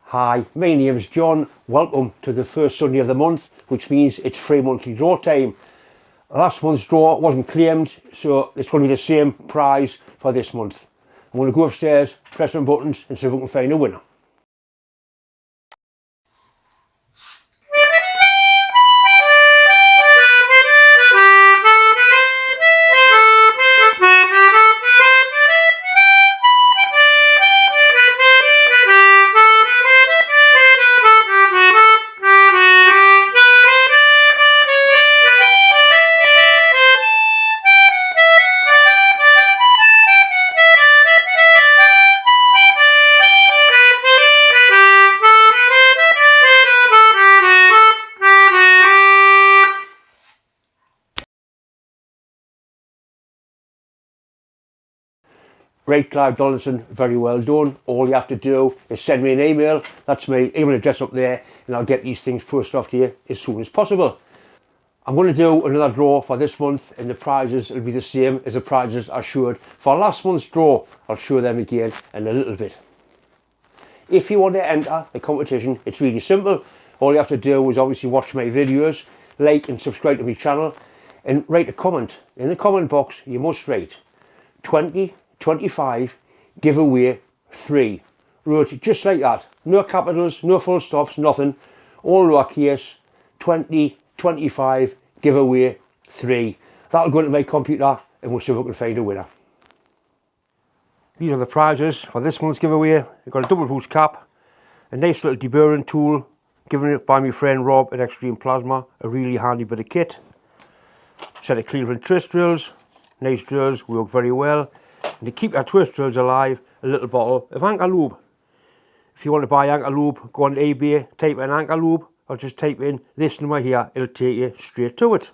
Hi, my name's John. Welcome to the first Sunday of the month, which means it's free monthly draw time. Last month's draw wasn't claimed, so it's going to be the same prize for this month. I'm going to go upstairs, press some buttons and see if we can find a winner. Right, Clive Donaldson, very well done. All you have to do is send me an email. That's my email address up there, and I'll get these things posted off to you as soon as possible. I'm going to do another draw for this month, and the prizes will be the same as the prizes I showed for last month's draw. I'll show them again in a little bit. If you want to enter the competition, it's really simple. All you have to do is obviously watch my videos, like and subscribe to my channel, and write a comment. In the comment box, you must write 2025 giveaway 3. Wrote just like that. No capitals, no full stops, nothing. All lowercase. 2025 giveaway 3. That'll go into my computer and we'll see if we can find a winner. These are the prizes for this month's giveaway. I've got a double boost cap, a nice little deburring tool given it by my friend Rob at Extreme Plasma, a really handy bit of kit. Set of cleaver and twist drills, nice drills, work very well. And to keep our twist drills alive, a little bottle of anchor lube. If you want to buy anchor lube, go on eBay, type in anchor lube, or just type in this number here, it'll take you straight to it.